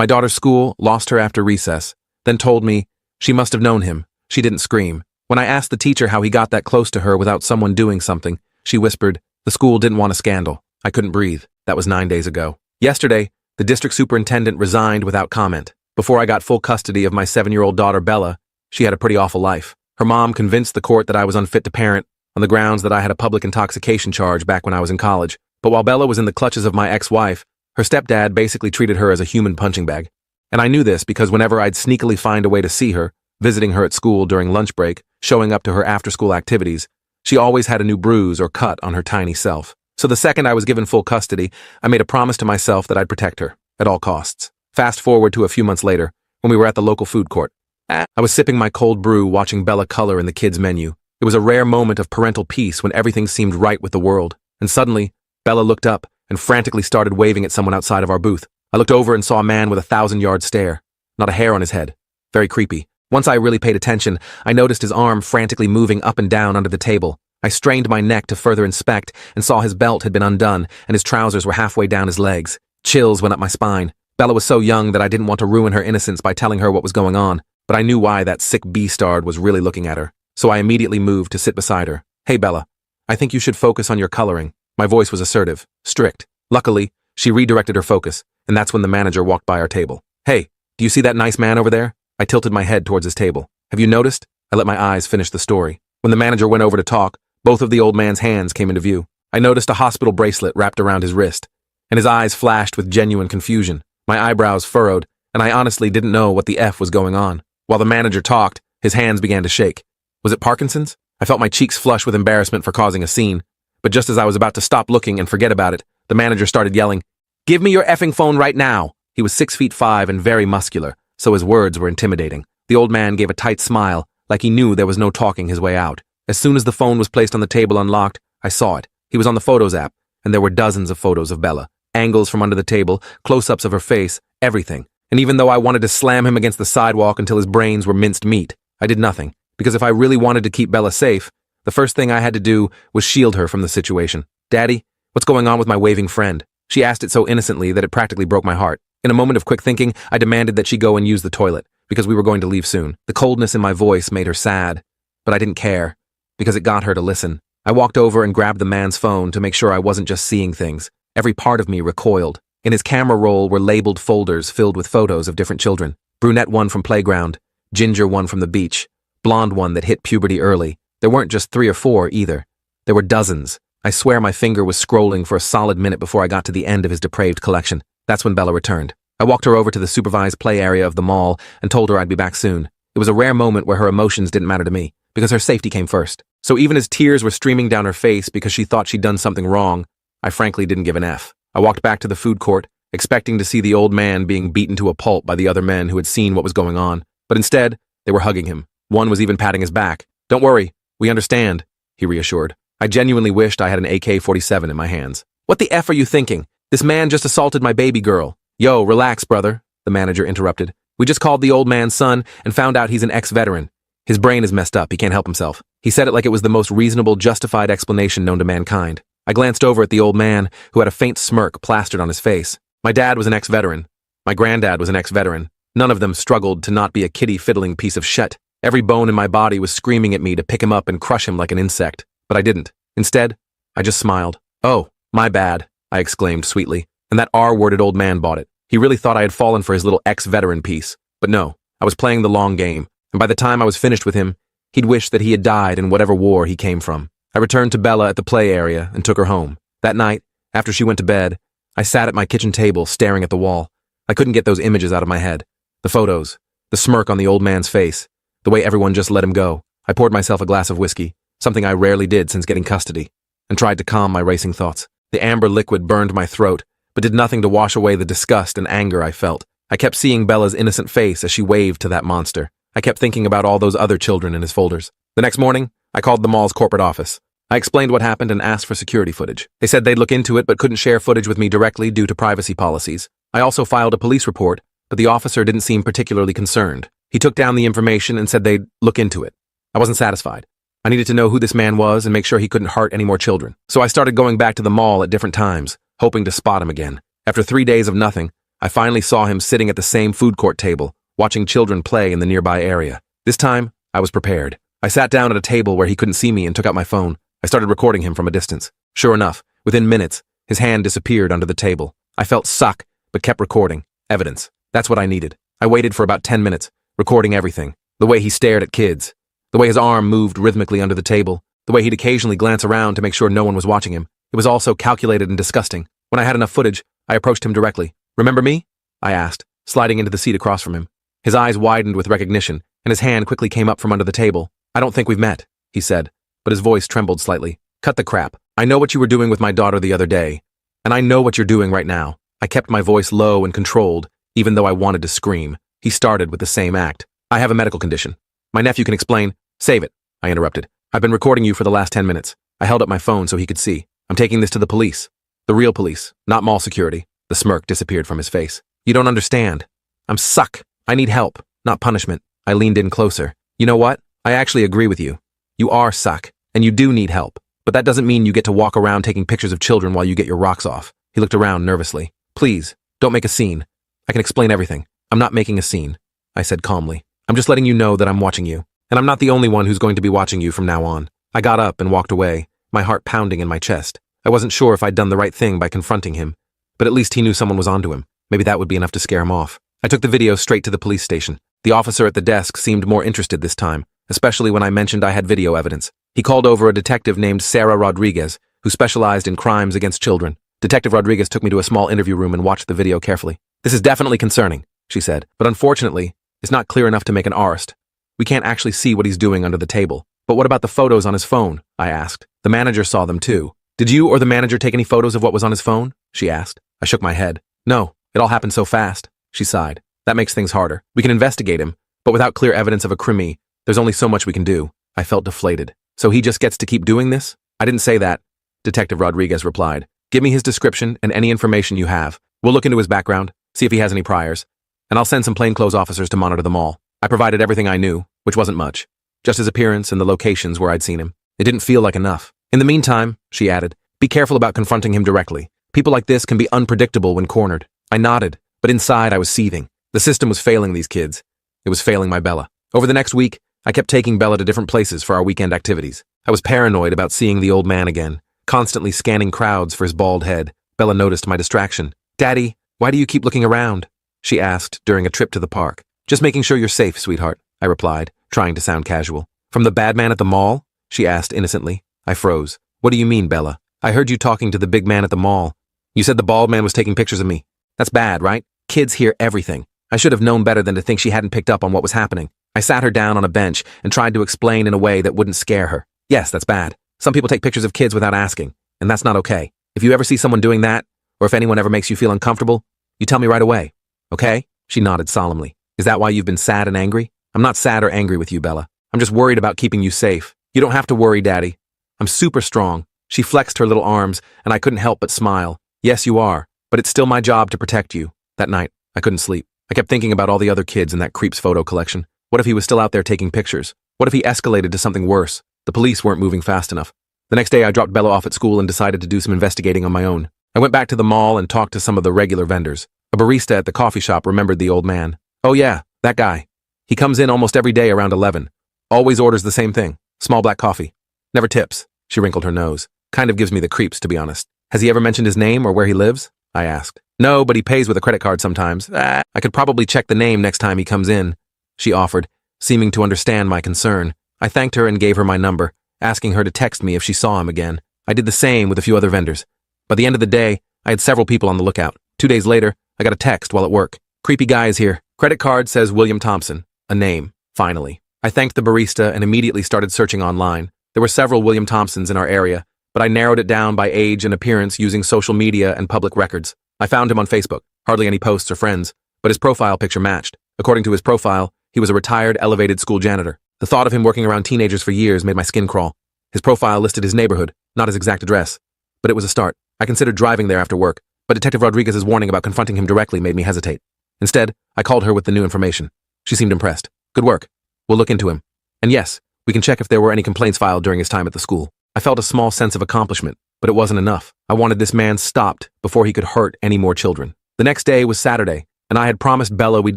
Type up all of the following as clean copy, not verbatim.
My daughter's school lost her after recess, then told me she must have known him. She didn't scream. When I asked the teacher how he got that close to her without someone doing something, she whispered, the school didn't want a scandal. I couldn't breathe. That was 9 days ago. Yesterday, the district superintendent resigned without comment. Before I got full custody of my 7-year-old daughter, Bella, she had a pretty awful life. Her mom convinced the court that I was unfit to parent on the grounds that I had a public intoxication charge back when I was in college. But while Bella was in the clutches of my ex-wife, her stepdad basically treated her as a human punching bag. And I knew this because whenever I'd sneakily find a way to see her, visiting her at school during lunch break, showing up to her after-school activities, she always had a new bruise or cut on her tiny self. So the second I was given full custody, I made a promise to myself that I'd protect her, at all costs. Fast forward to a few months later, when we were at the local food court. I was sipping my cold brew, watching Bella color in the kids' menu. It was a rare moment of parental peace when everything seemed right with the world. And suddenly, Bella looked up and frantically started waving at someone outside of our booth. I looked over and saw a man with a 1,000-yard stare. Not a hair on his head. Very creepy. Once I really paid attention, I noticed his arm frantically moving up and down under the table. I strained my neck to further inspect and saw his belt had been undone and his trousers were halfway down his legs. Chills went up my spine. Bella was so young that I didn't want to ruin her innocence by telling her what was going on, but I knew why that sick beastard was really looking at her. So I immediately moved to sit beside her. Hey, Bella, I think you should focus on your coloring. My voice was assertive, strict. Luckily, she redirected her focus, and that's when the manager walked by our table. Hey, do you see that nice man over there? I tilted my head towards his table. Have you noticed? I let my eyes finish the story. When the manager went over to talk, both of the old man's hands came into view. I noticed a hospital bracelet wrapped around his wrist, and his eyes flashed with genuine confusion. My eyebrows furrowed, and I honestly didn't know what the F was going on. While the manager talked, his hands began to shake. Was it Parkinson's? I felt my cheeks flush with embarrassment for causing a scene. But just as I was about to stop looking and forget about it, the manager started yelling, "Give me your effing phone right now!" He was 6'5" and very muscular, so his words were intimidating. The old man gave a tight smile, like he knew there was no talking his way out. As soon as the phone was placed on the table unlocked, I saw it. He was on the Photos app, and there were dozens of photos of Bella. Angles from under the table, close-ups of her face, everything. And even though I wanted to slam him against the sidewalk until his brains were minced meat, I did nothing. Because if I really wanted to keep Bella safe, the first thing I had to do was shield her from the situation. "Daddy, what's going on with my waving friend?" She asked it so innocently that it practically broke my heart. In a moment of quick thinking, I demanded that she go and use the toilet, because we were going to leave soon. The coldness in my voice made her sad, but I didn't care, because it got her to listen. I walked over and grabbed the man's phone to make sure I wasn't just seeing things. Every part of me recoiled. In his camera roll were labeled folders filled with photos of different children. Brunette one from playground, ginger one from the beach, blonde one that hit puberty early. There weren't just 3 or 4 either. There were dozens. I swear my finger was scrolling for a solid minute before I got to the end of his depraved collection. That's when Bella returned. I walked her over to the supervised play area of the mall and told her I'd be back soon. It was a rare moment where her emotions didn't matter to me, because her safety came first. So even as tears were streaming down her face because she thought she'd done something wrong, I frankly didn't give an F. I walked back to the food court, expecting to see the old man being beaten to a pulp by the other men who had seen what was going on. But instead, they were hugging him. One was even patting his back. "Don't worry, we understand," he reassured. I genuinely wished I had an AK-47 in my hands. "What the F are you thinking? This man just assaulted my baby girl." "Yo, relax, brother," the manager interrupted. "We just called the old man's son and found out he's an ex-veteran. His brain is messed up, he can't help himself." He said it like it was the most reasonable, justified explanation known to mankind. I glanced over at the old man, who had a faint smirk plastered on his face. My dad was an ex-veteran. My granddad was an ex-veteran. None of them struggled to not be a kitty-fiddling piece of shit. Every bone in my body was screaming at me to pick him up and crush him like an insect. But I didn't. Instead, I just smiled. "Oh, my bad," I exclaimed sweetly. And that R-worded old man bought it. He really thought I had fallen for his little ex-veteran piece. But no, I was playing the long game. And by the time I was finished with him, he'd wish that he had died in whatever war he came from. I returned to Bella at the play area and took her home. That night, after she went to bed, I sat at my kitchen table staring at the wall. I couldn't get those images out of my head. The photos, the smirk on the old man's face, the way everyone just let him go. I poured myself a glass of whiskey, something I rarely did since getting custody, and tried to calm my racing thoughts. The amber liquid burned my throat, but did nothing to wash away the disgust and anger I felt. I kept seeing Bella's innocent face as she waved to that monster. I kept thinking about all those other children in his folders. The next morning, I called the mall's corporate office. I explained what happened and asked for security footage. They said they'd look into it but couldn't share footage with me directly due to privacy policies. I also filed a police report, but the officer didn't seem particularly concerned. He took down the information and said they'd look into it. I wasn't satisfied. I needed to know who this man was and make sure he couldn't hurt any more children. So I started going back to the mall at different times, hoping to spot him again. After 3 days of nothing, I finally saw him sitting at the same food court table, watching children play in the nearby area. This time, I was prepared. I sat down at a table where he couldn't see me and took out my phone. I started recording him from a distance. Sure enough, within minutes, his hand disappeared under the table. I felt suck, but kept recording. Evidence. That's what I needed. I waited for about 10 minutes, recording everything. The way he stared at kids. The way his arm moved rhythmically under the table. The way he'd occasionally glance around to make sure no one was watching him. It was all so calculated and disgusting. When I had enough footage, I approached him directly. "Remember me?" I asked, sliding into the seat across from him. His eyes widened with recognition, and his hand quickly came up from under the table. "I don't think we've met," he said, but his voice trembled slightly. "Cut the crap. I know what you were doing with my daughter the other day, and I know what you're doing right now." I kept my voice low and controlled, even though I wanted to scream. He started with the same act. "I have a medical condition. My nephew can explain." "Save it," I interrupted. "I've been recording you for the last 10 minutes. I held up my phone so he could see. I'm taking this to the police. The real police, not mall security." The smirk disappeared from his face. "You don't understand. I'm suck. I need help, not punishment." I leaned in closer. "You know what? I actually agree with you. You are suck, and you do need help. But that doesn't mean you get to walk around taking pictures of children while you get your rocks off." He looked around nervously. "Please, don't make a scene. I can explain everything. I'm not making a scene," I said calmly. "I'm just letting you know that I'm watching you. And I'm not the only one who's going to be watching you from now on." I got up and walked away, my heart pounding in my chest. I wasn't sure if I'd done the right thing by confronting him, but at least he knew someone was onto him. Maybe that would be enough to scare him off. I took the video straight to the police station. The officer at the desk seemed more interested this time, especially when I mentioned I had video evidence. He called over a detective named Sarah Rodriguez, who specialized in crimes against children. Detective Rodriguez took me to a small interview room and watched the video carefully. "This is definitely concerning," she said, "but unfortunately, it's not clear enough to make an arrest. We can't actually see what he's doing under the table." "But what about the photos on his phone?" I asked. "The manager saw them too." "Did you or the manager take any photos of what was on his phone?" she asked. I shook my head. "No, it all happened so fast," she sighed. "That makes things harder. We can investigate him, but without clear evidence of a crime, there's only so much we can do." I felt deflated. "So he just gets to keep doing this?" "I didn't say that," Detective Rodriguez replied. "Give me his description and any information you have. We'll look into his background, see if he has any priors, and I'll send some plainclothes officers to monitor them all." I provided everything I knew, which wasn't much. Just his appearance and the locations where I'd seen him. It didn't feel like enough. "In the meantime," she added, "be careful about confronting him directly. People like this can be unpredictable when cornered." I nodded, but inside I was seething. The system was failing these kids. It was failing my Bella. Over the next week, I kept taking Bella to different places for our weekend activities. I was paranoid about seeing the old man again, constantly scanning crowds for his bald head. Bella noticed my distraction. "Daddy, why do you keep looking around?" she asked during a trip to the park. "Just making sure you're safe, sweetheart," I replied, trying to sound casual. "From the bad man at the mall?" she asked innocently. I froze. "What do you mean, Bella? I heard you talking to the big man at the mall. You said the bald man was taking pictures of me. That's bad, right? Kids hear everything. I should have known better than to think she hadn't picked up on what was happening." I sat her down on a bench and tried to explain in a way that wouldn't scare her. "Yes, that's bad. Some people take pictures of kids without asking, and that's not okay. If you ever see someone doing that, or if anyone ever makes you feel uncomfortable, you tell me right away. Okay?" She nodded solemnly. "Is that why you've been sad and angry?" "I'm not sad or angry with you, Bella. I'm just worried about keeping you safe." "You don't have to worry, Daddy. I'm super strong." She flexed her little arms, and I couldn't help but smile. "Yes, you are, but it's still my job to protect you." That night, I couldn't sleep. I kept thinking about all the other kids in that creep's photo collection. What if he was still out there taking pictures? What if he escalated to something worse? The police weren't moving fast enough. The next day, I dropped Bella off at school and decided to do some investigating on my own. I went back to the mall and talked to some of the regular vendors. A barista at the coffee shop remembered the old man. "Oh yeah, that guy. He comes in almost every day around 11. Always orders the same thing, small black coffee. Never tips." She wrinkled her nose. "Kind of gives me the creeps, to be honest." "Has he ever mentioned his name or where he lives?" I asked. "No, but he pays with a credit card sometimes. I could probably check the name next time he comes in," she offered, seeming to understand my concern. I thanked her and gave her my number, asking her to text me if she saw him again. I did the same with a few other vendors. By the end of the day, I had several people on the lookout. 2 days later, I got a text while at work. "Creepy guy is here. Credit card says William Thompson." A name, finally. I thanked the barista and immediately started searching online. There were several William Thompsons in our area, but I narrowed it down by age and appearance using social media and public records. I found him on Facebook. Hardly any posts or friends, but his profile picture matched. According to his profile, he was a retired elevated school janitor. The thought of him working around teenagers for years made my skin crawl. His profile listed his neighborhood, not his exact address. But it was a start. I considered driving there after work, but Detective Rodriguez's warning about confronting him directly made me hesitate. Instead, I called her with the new information. She seemed impressed. "Good work. We'll look into him. And yes, we can check if there were any complaints filed during his time at the school." I felt a small sense of accomplishment, but it wasn't enough. I wanted this man stopped before he could hurt any more children. The next day was Saturday, and I had promised Bella we'd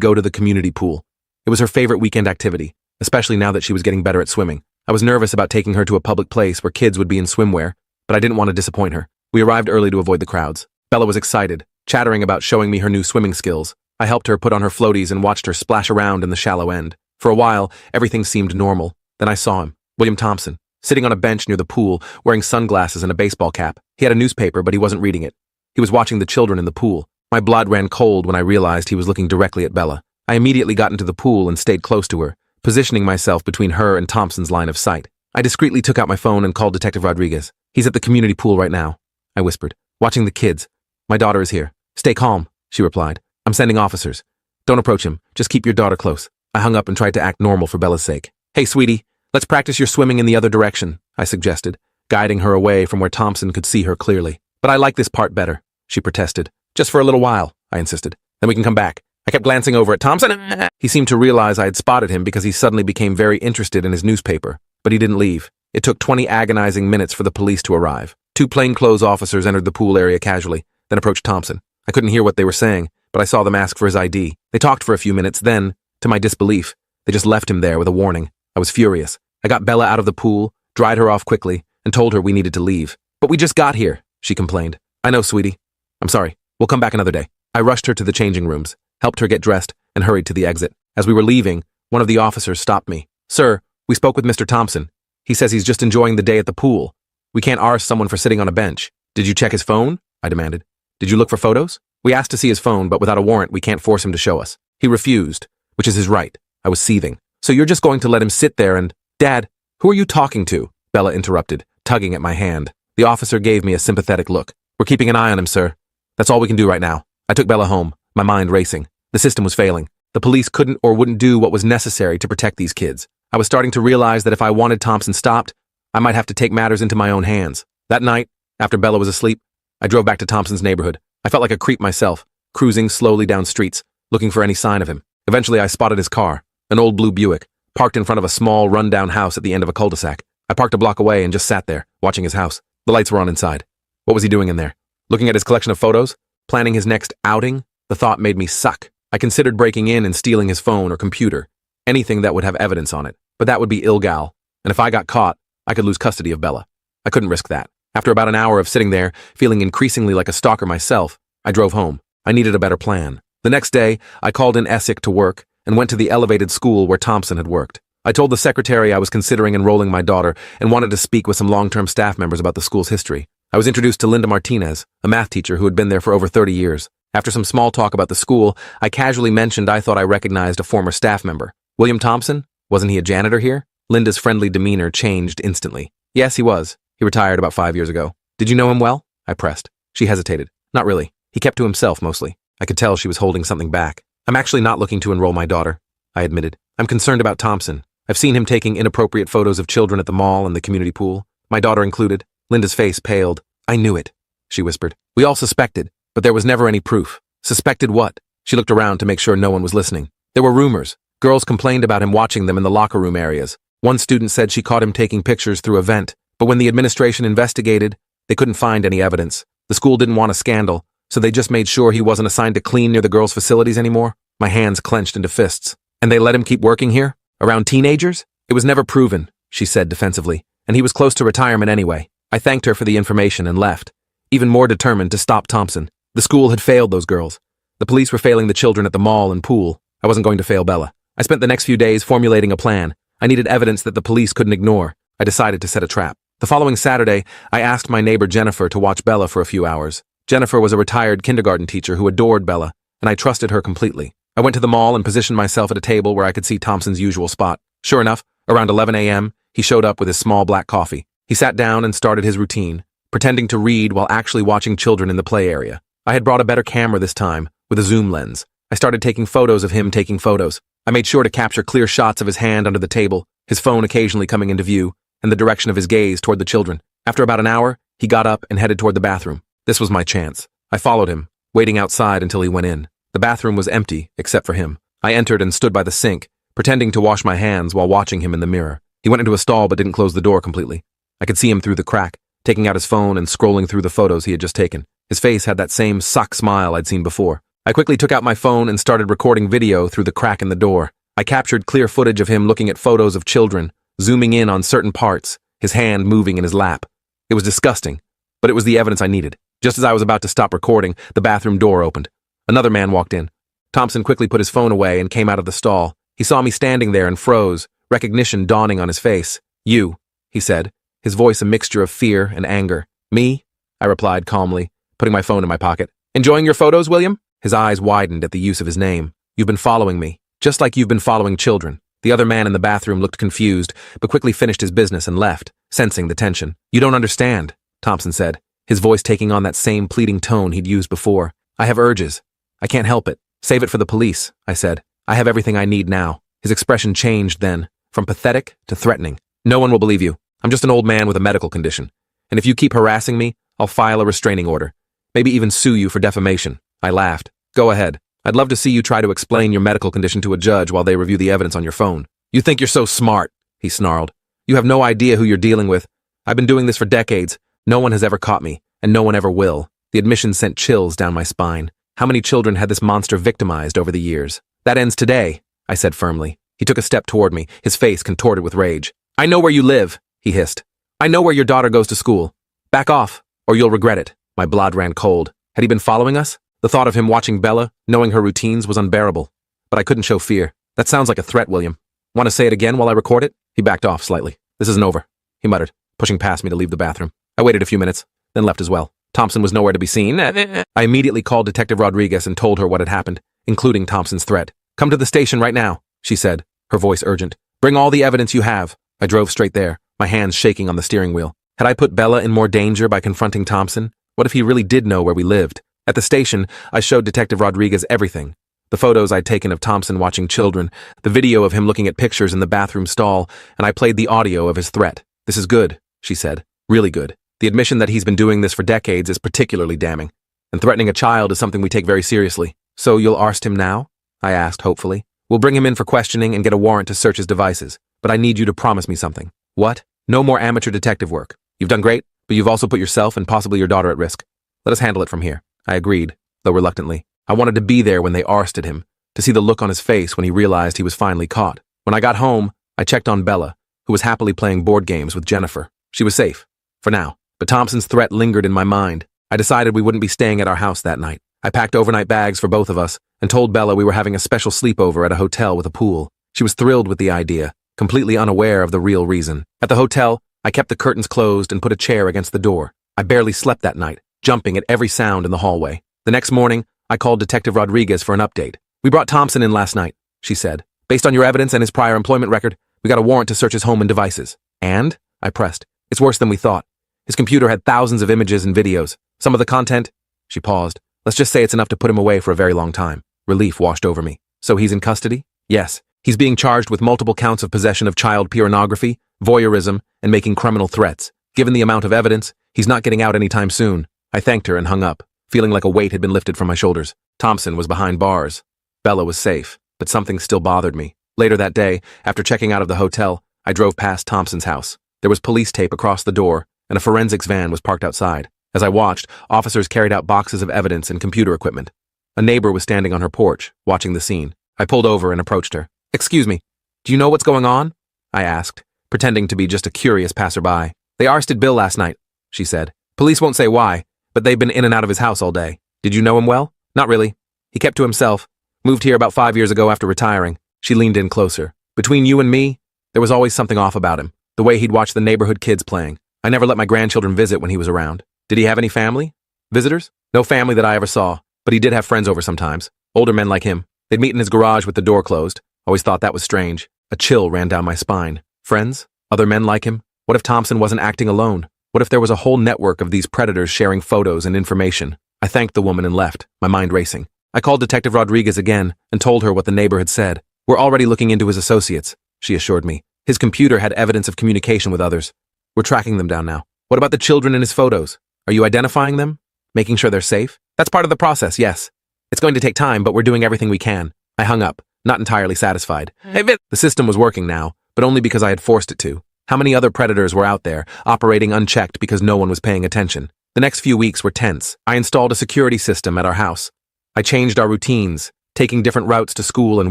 go to the community pool. It was her favorite weekend activity, especially now that she was getting better at swimming. I was nervous about taking her to a public place where kids would be in swimwear, but I didn't want to disappoint her. We arrived early to avoid the crowds. Bella was excited, chattering about showing me her new swimming skills. I helped her put on her floaties and watched her splash around in the shallow end. For a while, everything seemed normal. Then I saw him, William Thompson, sitting on a bench near the pool, wearing sunglasses and a baseball cap. He had a newspaper, but he wasn't reading it. He was watching the children in the pool. My blood ran cold when I realized he was looking directly at Bella. I immediately got into the pool and stayed close to her, positioning myself between her and Thompson's line of sight. I discreetly took out my phone and called Detective Rodriguez. "He's at the community pool right now," I whispered, "watching the kids. My daughter is here." "Stay calm," she replied. "I'm sending officers. Don't approach him. Just keep your daughter close." I hung up and tried to act normal for Bella's sake. "Hey, sweetie, let's practice your swimming in the other direction," I suggested, guiding her away from where Thompson could see her clearly. "But I like this part better," she protested. "Just for a little while," I insisted. "Then we can come back." I kept glancing over at Thompson. He seemed to realize I had spotted him because he suddenly became very interested in his newspaper. But he didn't leave. It took 20 agonizing minutes for the police to arrive. 2 plainclothes officers entered the pool area casually, then approached Thompson. I couldn't hear what they were saying, but I saw them ask for his ID. They talked for a few minutes, then, to my disbelief, they just left him there with a warning. I was furious. I got Bella out of the pool, dried her off quickly, and told her we needed to leave. "But we just got here," she complained. "I know, sweetie. I'm sorry. We'll come back another day." I rushed her to the changing rooms, helped her get dressed, and hurried to the exit. As we were leaving, one of the officers stopped me. "Sir, we spoke with Mr. Thompson. He says he's just enjoying the day at the pool. We can't arrest someone for sitting on a bench." "Did you check his phone?" I demanded. "Did you look for photos?" "We asked to see his phone, but without a warrant, we can't force him to show us." He refused, which is his right. I was seething. "So you're just going to let him sit there and—" "Dad, who are you talking to?" Bella interrupted, tugging at my hand. The officer gave me a sympathetic look. "We're keeping an eye on him, sir. That's all we can do right now." I took Bella home, my mind racing. The system was failing. The police couldn't or wouldn't do what was necessary to protect these kids. I was starting to realize that if I wanted Thompson stopped, I might have to take matters into my own hands. That night, after Bella was asleep, I drove back to Thompson's neighborhood. I felt like a creep myself, cruising slowly down streets, looking for any sign of him. Eventually, I spotted his car, an old blue Buick, parked in front of a small, run-down house at the end of a cul-de-sac. I parked a block away and just sat there, watching his house. The lights were on inside. What was he doing in there? Looking at his collection of photos? Planning his next outing? The thought made me suck. I considered breaking in and stealing his phone or computer, anything that would have evidence on it. But that would be illegal, and if I got caught, I could lose custody of Bella. I couldn't risk that. After about an hour of sitting there, feeling increasingly like a stalker myself, I drove home. I needed a better plan. The next day, I called in Essex to work and went to the elevated school where Thompson had worked. I told the secretary I was considering enrolling my daughter and wanted to speak with some long-term staff members about the school's history. I was introduced to Linda Martinez, a math teacher who had been there for over 30 years. After some small talk about the school, I casually mentioned I thought I recognized a former staff member. "William Thompson? Wasn't he a janitor here?" Linda's friendly demeanor changed instantly. "Yes, he was. He retired about 5 years ago." "Did you know him well?" I pressed. She hesitated. "Not really. He kept to himself mostly." I could tell she was holding something back. "I'm actually not looking to enroll my daughter," I admitted. "I'm concerned about Thompson. I've seen him taking inappropriate photos of children at the mall and the community pool, my daughter included." Linda's face paled. "I knew it," she whispered. "We all suspected, but there was never any proof." "Suspected what?" She looked around to make sure no one was listening. "There were rumors. Girls complained about him watching them in the locker room areas. One student said she caught him taking pictures through a vent, but when the administration investigated, they couldn't find any evidence. The school didn't want a scandal, so they just made sure he wasn't assigned to clean near the girls' facilities anymore." My hands clenched into fists. "And they let him keep working here? Around teenagers?" "It was never proven," she said defensively, "and he was close to retirement anyway." I thanked her for the information and left, even more determined to stop Thompson. The school had failed those girls. The police were failing the children at the mall and pool. I wasn't going to fail Bella. I spent the next few days formulating a plan. I needed evidence that the police couldn't ignore. I decided to set a trap. The following Saturday, I asked my neighbor Jennifer to watch Bella for a few hours. Jennifer was a retired kindergarten teacher who adored Bella, and I trusted her completely. I went to the mall and positioned myself at a table where I could see Thompson's usual spot. Sure enough, around 11 a.m., he showed up with his small black coffee. He sat down and started his routine, pretending to read while actually watching children in the play area. I had brought a better camera this time, with a zoom lens. I started taking photos of him taking photos. I made sure to capture clear shots of his hand under the table, his phone occasionally coming into view, and the direction of his gaze toward the children. After about an hour, he got up and headed toward the bathroom. This was my chance. I followed him, waiting outside until he went in. The bathroom was empty, except for him. I entered and stood by the sink, pretending to wash my hands while watching him in the mirror. He went into a stall but didn't close the door completely. I could see him through the crack, taking out his phone and scrolling through the photos he had just taken. His face had that same suck smile I'd seen before. I quickly took out my phone and started recording video through the crack in the door. I captured clear footage of him looking at photos of children, zooming in on certain parts, his hand moving in his lap. It was disgusting, but it was the evidence I needed. Just as I was about to stop recording, the bathroom door opened. Another man walked in. Thompson quickly put his phone away and came out of the stall. He saw me standing there and froze, recognition dawning on his face. "You," he said, his voice a mixture of fear and anger. "Me?" I replied calmly, putting my phone in my pocket. "Enjoying your photos, William?" His eyes widened at the use of his name. "You've been following me, just like you've been following children." The other man in the bathroom looked confused, but quickly finished his business and left, sensing the tension. "You don't understand," Thompson said, his voice taking on that same pleading tone he'd used before. "I have urges. I can't help it. Save it for the police," I said. "I have everything I need now." His expression changed then, from pathetic to threatening. "No one will believe you. I'm just an old man with a medical condition. And if you keep harassing me, I'll file a restraining order. Maybe even sue you for defamation." I laughed. "Go ahead. I'd love to see you try to explain your medical condition to a judge while they review the evidence on your phone." "You think you're so smart," he snarled. "You have no idea who you're dealing with. I've been doing this for decades. No one has ever caught me, and no one ever will." The admission sent chills down my spine. How many children had this monster victimized over the years? "That ends today," I said firmly. He took a step toward me, his face contorted with rage. "I know where you live," he hissed. "I know where your daughter goes to school. Back off, or you'll regret it." My blood ran cold. Had he been following us? The thought of him watching Bella, knowing her routines, was unbearable. But I couldn't show fear. "That sounds like a threat, William. Want to say it again while I record it?" He backed off slightly. "This isn't over," he muttered, pushing past me to leave the bathroom. I waited a few minutes, then left as well. Thompson was nowhere to be seen. I immediately called Detective Rodriguez and told her what had happened, including Thompson's threat. "Come to the station right now," she said, her voice urgent. "Bring all the evidence you have." I drove straight there, my hands shaking on the steering wheel. Had I put Bella in more danger by confronting Thompson? What if he really did know where we lived? At the station, I showed Detective Rodriguez everything. The photos I'd taken of Thompson watching children, the video of him looking at pictures in the bathroom stall, and I played the audio of his threat. "This is good," she said. "Really good. The admission that he's been doing this for decades is particularly damning. And threatening a child is something we take very seriously." "So you'll arrest him now?" I asked hopefully. "We'll bring him in for questioning and get a warrant to search his devices. But I need you to promise me something." "What?" "No more amateur detective work. You've done great, but you've also put yourself and possibly your daughter at risk. Let us handle it from here." I agreed, though reluctantly. I wanted to be there when they arrested him, to see the look on his face when he realized he was finally caught. When I got home, I checked on Bella, who was happily playing board games with Jennifer. She was safe, for now. But Thompson's threat lingered in my mind. I decided we wouldn't be staying at our house that night. I packed overnight bags for both of us and told Bella we were having a special sleepover at a hotel with a pool. She was thrilled with the idea, completely unaware of the real reason. At the hotel, I kept the curtains closed and put a chair against the door. I barely slept that night, jumping at every sound in the hallway. The next morning, I called Detective Rodriguez for an update. "We brought Thompson in last night," she said. "Based on your evidence and his prior employment record, we got a warrant to search his home and devices." "And?" I pressed. "It's worse than we thought. His computer had thousands of images and videos. Some of the content—" She paused. "Let's just say it's enough to put him away for a very long time." Relief washed over me. "So he's in custody?" "Yes. He's being charged with multiple counts of possession of child pornography, voyeurism, and making criminal threats. Given the amount of evidence, he's not getting out anytime soon." I thanked her and hung up, feeling like a weight had been lifted from my shoulders. Thompson was behind bars. Bella was safe, but something still bothered me. Later that day, after checking out of the hotel, I drove past Thompson's house. There was police tape across the door, and a forensics van was parked outside. As I watched, officers carried out boxes of evidence and computer equipment. A neighbor was standing on her porch, watching the scene. I pulled over and approached her. "Excuse me, do you know what's going on?" I asked, pretending to be just a curious passerby. "They arrested Bill last night," she said. "Police won't say why, but they've been in and out of his house all day." "Did you know him well?" "Not really. He kept to himself. Moved here about 5 years ago after retiring." She leaned in closer. "Between you and me, there was always something off about him. The way he'd watch the neighborhood kids playing. I never let my grandchildren visit when he was around." "Did he have any family? Visitors?" "No family that I ever saw, but he did have friends over sometimes. Older men like him. They'd meet in his garage with the door closed. Always thought that was strange." A chill ran down my spine. Friends? Other men like him? What if Thompson wasn't acting alone? What if there was a whole network of these predators sharing photos and information? I thanked the woman and left, my mind racing. I called Detective Rodriguez again and told her what the neighbor had said. "We're already looking into his associates," she assured me. "His computer had evidence of communication with others. We're tracking them down now." "What about the children in his photos? Are you identifying them? Making sure they're safe?" "That's part of the process, yes. It's going to take time, but we're doing everything we can." I hung up, not entirely satisfied. The system was working now, but only because I had forced it to. How many other predators were out there, operating unchecked because no one was paying attention? The next few weeks were tense. I installed a security system at our house. I changed our routines, taking different routes to school and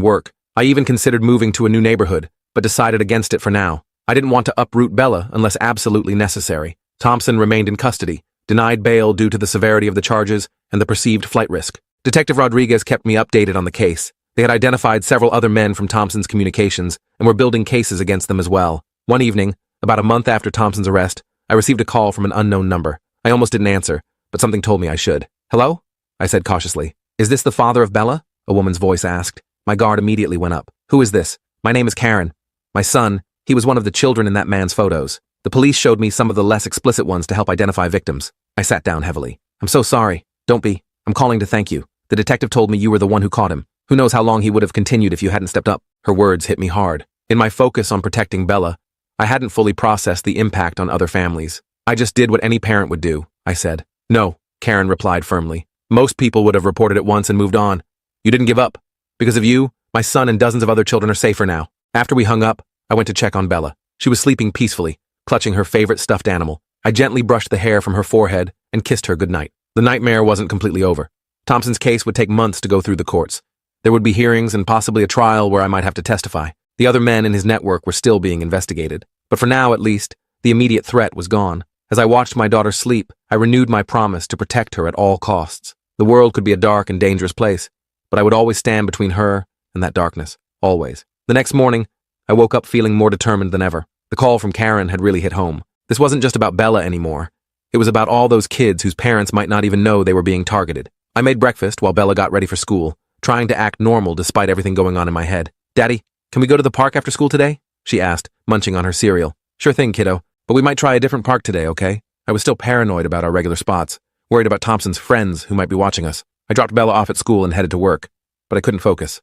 work. I even considered moving to a new neighborhood, but decided against it for now. I didn't want to uproot Bella unless absolutely necessary. Thompson remained in custody, denied bail due to the severity of the charges and the perceived flight risk. Detective Rodriguez kept me updated on the case. They had identified several other men from Thompson's communications and were building cases against them as well. One evening, about a month after Thompson's arrest, I received a call from an unknown number. I almost didn't answer, but something told me I should. "Hello?" I said cautiously. "Is this the father of Bella?" a woman's voice asked. My guard immediately went up. "Who is this?" "My name is Karen. My son, he was one of the children in that man's photos. The police showed me some of the less explicit ones to help identify victims." I sat down heavily. "I'm so sorry. Don't be. I'm calling to thank you. The detective told me you were the one who caught him. Who knows how long he would have continued if you hadn't stepped up." Her words hit me hard. In my focus on protecting Bella, I hadn't fully processed the impact on other families. "I just did what any parent would do," I said. "No," Karen replied firmly. "Most people would have reported it once and moved on. You didn't give up. Because of you, my son and dozens of other children are safer now." After we hung up, I went to check on Bella. She was sleeping peacefully, clutching her favorite stuffed animal. I gently brushed the hair from her forehead and kissed her goodnight. The nightmare wasn't completely over. Thompson's case would take months to go through the courts. There would be hearings and possibly a trial where I might have to testify. The other men in his network were still being investigated. But for now, at least, the immediate threat was gone. As I watched my daughter sleep, I renewed my promise to protect her at all costs. The world could be a dark and dangerous place, but I would always stand between her and that darkness. Always. The next morning, I woke up feeling more determined than ever. The call from Karen had really hit home. This wasn't just about Bella anymore. It was about all those kids whose parents might not even know they were being targeted. I made breakfast while Bella got ready for school, trying to act normal despite everything going on in my head. "Daddy, can we go to the park after school today?" she asked, munching on her cereal. "Sure thing, kiddo, but we might try a different park today, okay?" I was still paranoid about our regular spots, worried about Thompson's friends who might be watching us. I dropped Bella off at school and headed to work, but I couldn't focus.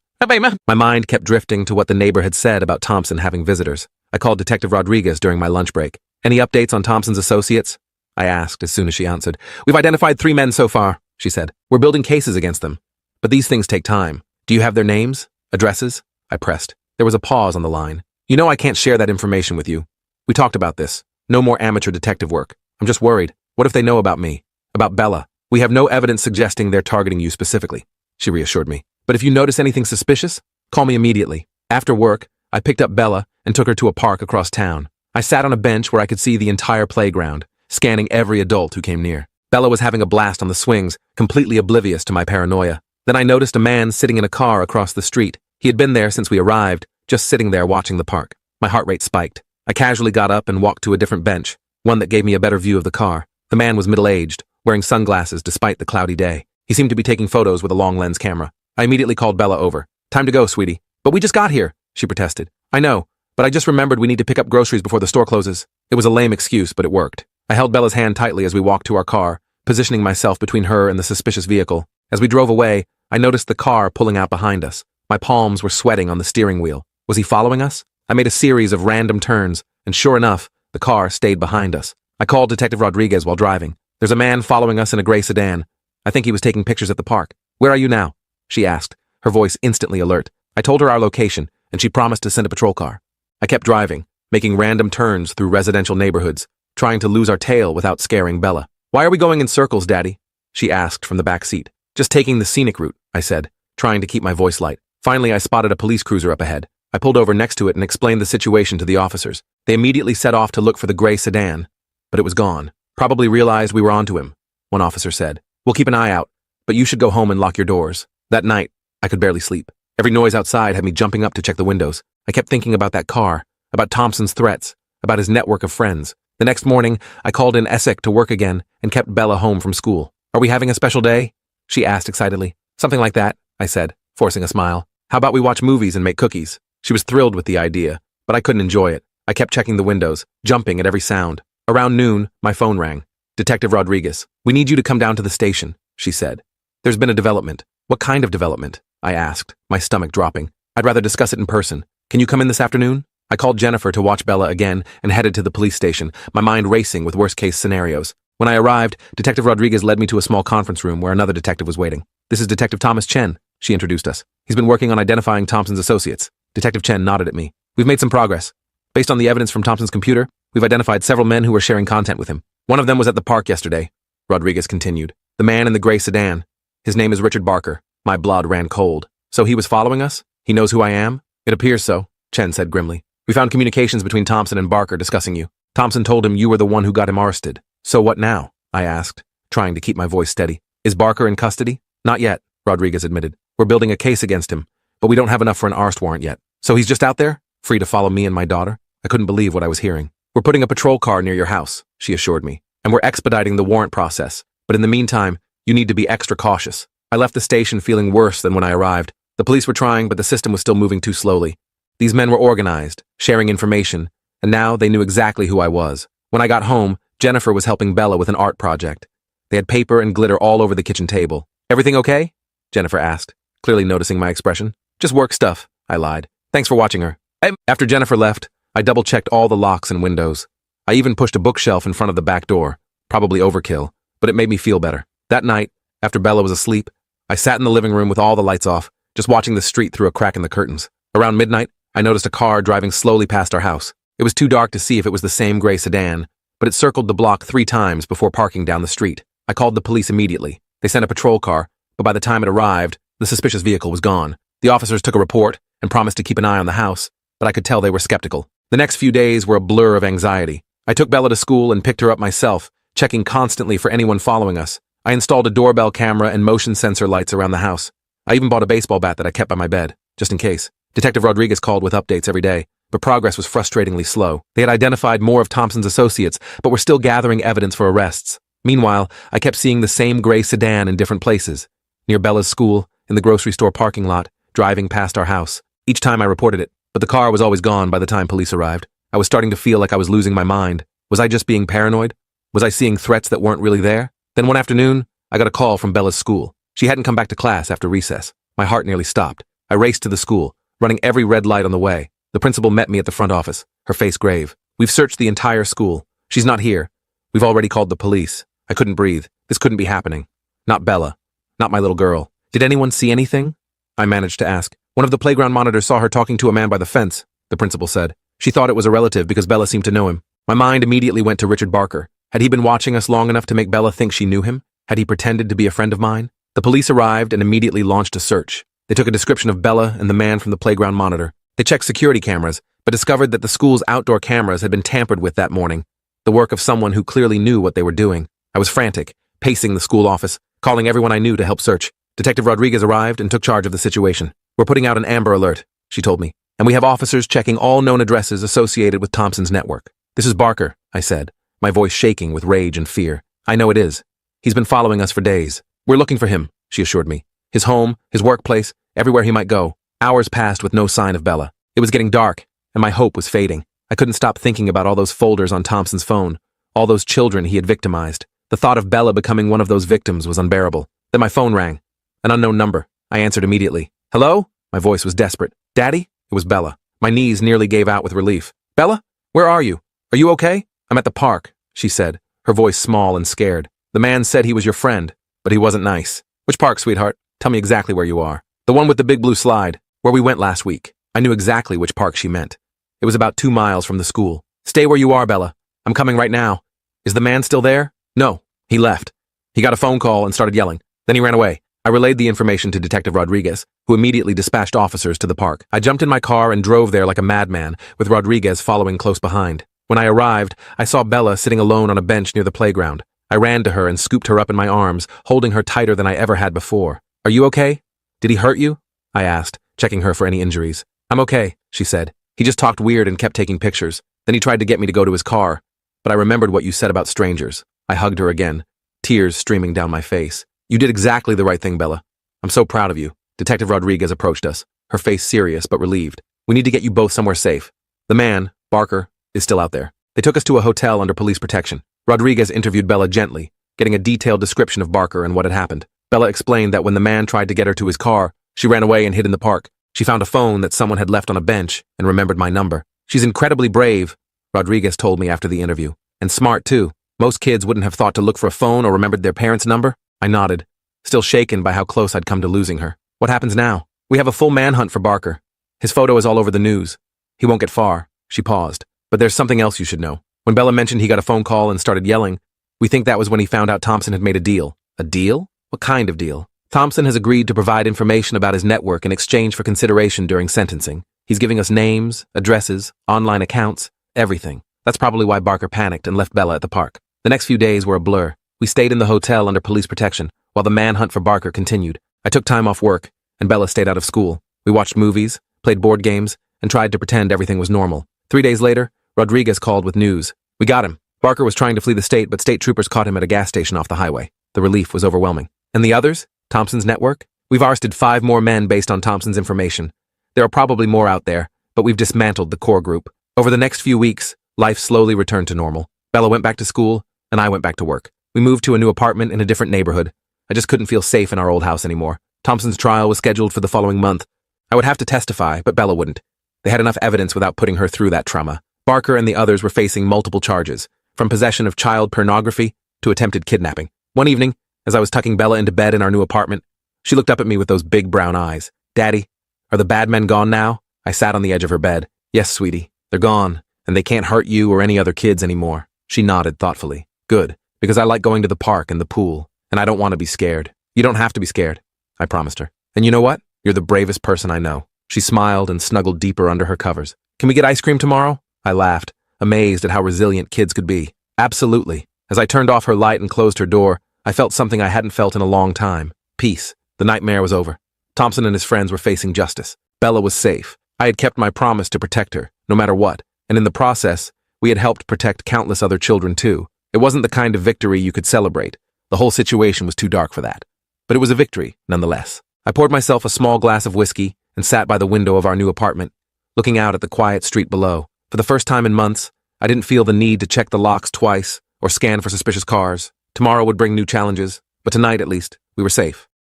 My mind kept drifting to what the neighbor had said about Thompson having visitors. I called Detective Rodriguez during my lunch break. "Any updates on Thompson's associates?" I asked as soon as she answered. "We've identified 3 men so far," she said. "We're building cases against them. But these things take time. Do you have their names? Addresses?" I pressed. There was a pause on the line. "You know I can't share that information with you. We talked about this. No more amateur detective work. I'm just worried. What if they know about me? About Bella? We have no evidence suggesting they're targeting you specifically," she reassured me. "But if you notice anything suspicious, call me immediately." After work, I picked up Bella and took her to a park across town. I sat on a bench where I could see the entire playground, scanning every adult who came near. Bella was having a blast on the swings, completely oblivious to my paranoia. Then I noticed a man sitting in a car across the street. He had been there since we arrived, just sitting there watching the park. My heart rate spiked. I casually got up and walked to a different bench, one that gave me a better view of the car. The man was middle-aged, wearing sunglasses despite the cloudy day. He seemed to be taking photos with a long-lens camera. I immediately called Bella over. "Time to go, sweetie." "But we just got here," she protested. "I know, but I just remembered we need to pick up groceries before the store closes." It was a lame excuse, but it worked. I held Bella's hand tightly as we walked to our car, positioning myself between her and the suspicious vehicle. As we drove away, I noticed the car pulling out behind us. My palms were sweating on the steering wheel. Was he following us? I made a series of random turns, and sure enough, the car stayed behind us. I called Detective Rodriguez while driving. "There's a man following us in a gray sedan. I think he was taking pictures at the park." "Where are you now?" she asked, her voice instantly alert. I told her our location, and she promised to send a patrol car. I kept driving, making random turns through residential neighborhoods, trying to lose our tail without scaring Bella. "Why are we going in circles, Daddy?" she asked from the back seat. "Just taking the scenic route," I said, trying to keep my voice light. Finally, I spotted a police cruiser up ahead. I pulled over next to it and explained the situation to the officers. They immediately set off to look for the gray sedan, but it was gone. "Probably realized we were onto him," one officer said. "We'll keep an eye out, but you should go home and lock your doors." That night, I could barely sleep. Every noise outside had me jumping up to check the windows. I kept thinking about that car, about Thompson's threats, about his network of friends. The next morning, I called in Essex to work again and kept Bella home from school. "Are we having a special day?" she asked excitedly. "Something like that," I said, forcing a smile. "How about we watch movies and make cookies?" She was thrilled with the idea, but I couldn't enjoy it. I kept checking the windows, jumping at every sound. Around noon, my phone rang. "Detective Rodriguez, we need you to come down to the station," she said. "There's been a development." "What kind of development?" I asked, my stomach dropping. "I'd rather discuss it in person. Can you come in this afternoon?" I called Jennifer to watch Bella again and headed to the police station, my mind racing with worst-case scenarios. When I arrived, Detective Rodriguez led me to a small conference room where another detective was waiting. "This is Detective Thomas Chen," she introduced us. "He's been working on identifying Thompson's associates." Detective Chen nodded at me. "We've made some progress. Based on the evidence from Thompson's computer, we've identified several men who were sharing content with him. One of them was at the park yesterday," Rodriguez continued. "The man in the gray sedan. His name is Richard Barker. My blood ran cold. So he was following us? He knows who I am? It appears so, Chen said grimly. We found communications between Thompson and Barker discussing you. Thompson told him you were the one who got him arrested. So what now? I asked, trying to keep my voice steady. Is Barker in custody? Not yet, Rodriguez admitted. We're building a case against him, but we don't have enough for an arrest warrant yet. So he's just out there, free to follow me and my daughter? I couldn't believe what I was hearing. We're putting a patrol car near your house, she assured me, and we're expediting the warrant process. But in the meantime, you need to be extra cautious. I left the station feeling worse than when I arrived. The police were trying, but the system was still moving too slowly. These men were organized, sharing information, and now they knew exactly who I was. When I got home, Jennifer was helping Bella with an art project. They had paper and glitter all over the kitchen table. Everything okay? Jennifer asked, clearly noticing my expression. Just work stuff, I lied. Thanks for watching her. After Jennifer left, I double-checked all the locks and windows. I even pushed a bookshelf in front of the back door. Probably overkill, but it made me feel better. That night, after Bella was asleep, I sat in the living room with all the lights off, just watching the street through a crack in the curtains. Around midnight, I noticed a car driving slowly past our house. It was too dark to see if it was the same gray sedan, but it circled the block 3 times before parking down the street. I called the police immediately. They sent a patrol car, but by the time it arrived, the suspicious vehicle was gone. The officers took a report and promised to keep an eye on the house, but I could tell they were skeptical. The next few days were a blur of anxiety. I took Bella to school and picked her up myself, checking constantly for anyone following us. I installed a doorbell camera and motion sensor lights around the house. I even bought a baseball bat that I kept by my bed, just in case. Detective Rodriguez called with updates every day, but progress was frustratingly slow. They had identified more of Thompson's associates, but were still gathering evidence for arrests. Meanwhile, I kept seeing the same gray sedan in different places. Near Bella's school, in the grocery store parking lot, driving past our house. Each time I reported it, but the car was always gone by the time police arrived. I was starting to feel like I was losing my mind. Was I just being paranoid? Was I seeing threats that weren't really there? Then one afternoon, I got a call from Bella's school. She hadn't come back to class after recess. My heart nearly stopped. I raced to the school, running every red light on the way. The principal met me at the front office, her face grave. We've searched the entire school. She's not here. We've already called the police. I couldn't breathe. This couldn't be happening. Not Bella. Not my little girl. Did anyone see anything? I managed to ask. One of the playground monitors saw her talking to a man by the fence, the principal said. She thought it was a relative because Bella seemed to know him. My mind immediately went to Richard Barker. Had he been watching us long enough to make Bella think she knew him? Had he pretended to be a friend of mine? The police arrived and immediately launched a search. They took a description of Bella and the man from the playground monitor. They checked security cameras, but discovered that the school's outdoor cameras had been tampered with that morning, the work of someone who clearly knew what they were doing. I was frantic, pacing the school office, calling everyone I knew to help search. Detective Rodriguez arrived and took charge of the situation. We're putting out an Amber Alert, she told me, and we have officers checking all known addresses associated with Thompson's network. This is Barker, I said, my voice shaking with rage and fear. I know it is. He's been following us for days. We're looking for him, she assured me. His home, his workplace, everywhere he might go. Hours passed with no sign of Bella. It was getting dark, and my hope was fading. I couldn't stop thinking about all those folders on Thompson's phone, all those children he had victimized. The thought of Bella becoming one of those victims was unbearable. Then my phone rang. An unknown number. I answered immediately. Hello? My voice was desperate. Daddy? It was Bella. My knees nearly gave out with relief. Bella? Where are you? Are you okay? I'm at the park, she said, her voice small and scared. The man said he was your friend, but he wasn't nice. Which park, sweetheart? Tell me exactly where you are. The one with the big blue slide, where we went last week. I knew exactly which park she meant. It was about 2 miles from the school. Stay where you are, Bella. I'm coming right now. Is the man still there? No, he left. He got a phone call and started yelling. Then he ran away. I relayed the information to Detective Rodriguez, who immediately dispatched officers to the park. I jumped in my car and drove there like a madman, with Rodriguez following close behind. When I arrived, I saw Bella sitting alone on a bench near the playground. I ran to her and scooped her up in my arms, holding her tighter than I ever had before. Are you okay? Did he hurt you? I asked, checking her for any injuries. I'm okay, she said. He just talked weird and kept taking pictures. Then he tried to get me to go to his car, but I remembered what you said about strangers. I hugged her again, tears streaming down my face. You did exactly the right thing, Bella. I'm so proud of you. Detective Rodriguez approached us, her face serious but relieved. We need to get you both somewhere safe. The man, Barker, is still out there. They took us to a hotel under police protection. Rodriguez interviewed Bella gently, getting a detailed description of Barker and what had happened. Bella explained that when the man tried to get her to his car, she ran away and hid in the park. She found a phone that someone had left on a bench and remembered my number. She's incredibly brave, Rodriguez told me after the interview. And smart, too. Most kids wouldn't have thought to look for a phone or remembered their parents' number. I nodded, still shaken by how close I'd come to losing her. What happens now? We have a full manhunt for Barker. His photo is all over the news. He won't get far. She paused. But there's something else you should know. When Bella mentioned he got a phone call and started yelling, we think that was when he found out Thompson had made a deal. A deal? What kind of deal? Thompson has agreed to provide information about his network in exchange for consideration during sentencing. He's giving us names, addresses, online accounts, everything. That's probably why Barker panicked and left Bella at the park. The next few days were a blur. We stayed in the hotel under police protection, while the manhunt for Barker continued. I took time off work, and Bella stayed out of school. We watched movies, played board games, and tried to pretend everything was normal. 3 days later, Rodriguez called with news. We got him. Barker was trying to flee the state, but state troopers caught him at a gas station off the highway. The relief was overwhelming. And the others? Thompson's network? We've arrested 5 more men based on Thompson's information. There are probably more out there, but we've dismantled the core group. Over the next few weeks, life slowly returned to normal. Bella went back to school, and I went back to work. We moved to a new apartment in a different neighborhood. I just couldn't feel safe in our old house anymore. Thompson's trial was scheduled for the following month. I would have to testify, but Bella wouldn't. They had enough evidence without putting her through that trauma. Barker and the others were facing multiple charges, from possession of child pornography to attempted kidnapping. One evening, as I was tucking Bella into bed in our new apartment, she looked up at me with those big brown eyes. "Daddy, are the bad men gone now?" I sat on the edge of her bed. "Yes, sweetie, they're gone, and they can't hurt you or any other kids anymore." She nodded thoughtfully. "Good, because I like going to the park and the pool, and I don't want to be scared." "You don't have to be scared," I promised her. "And you know what? You're the bravest person I know." She smiled and snuggled deeper under her covers. "Can we get ice cream tomorrow?" I laughed, amazed at how resilient kids could be. "Absolutely." As I turned off her light and closed her door, I felt something I hadn't felt in a long time. Peace. The nightmare was over. Thompson and his friends were facing justice. Bella was safe. I had kept my promise to protect her, no matter what, and in the process, we had helped protect countless other children too. It wasn't the kind of victory you could celebrate. The whole situation was too dark for that. But it was a victory, nonetheless. I poured myself a small glass of whiskey and sat by the window of our new apartment, looking out at the quiet street below. For the first time in months, I didn't feel the need to check the locks twice or scan for suspicious cars. Tomorrow would bring new challenges, but tonight, at least, we were safe.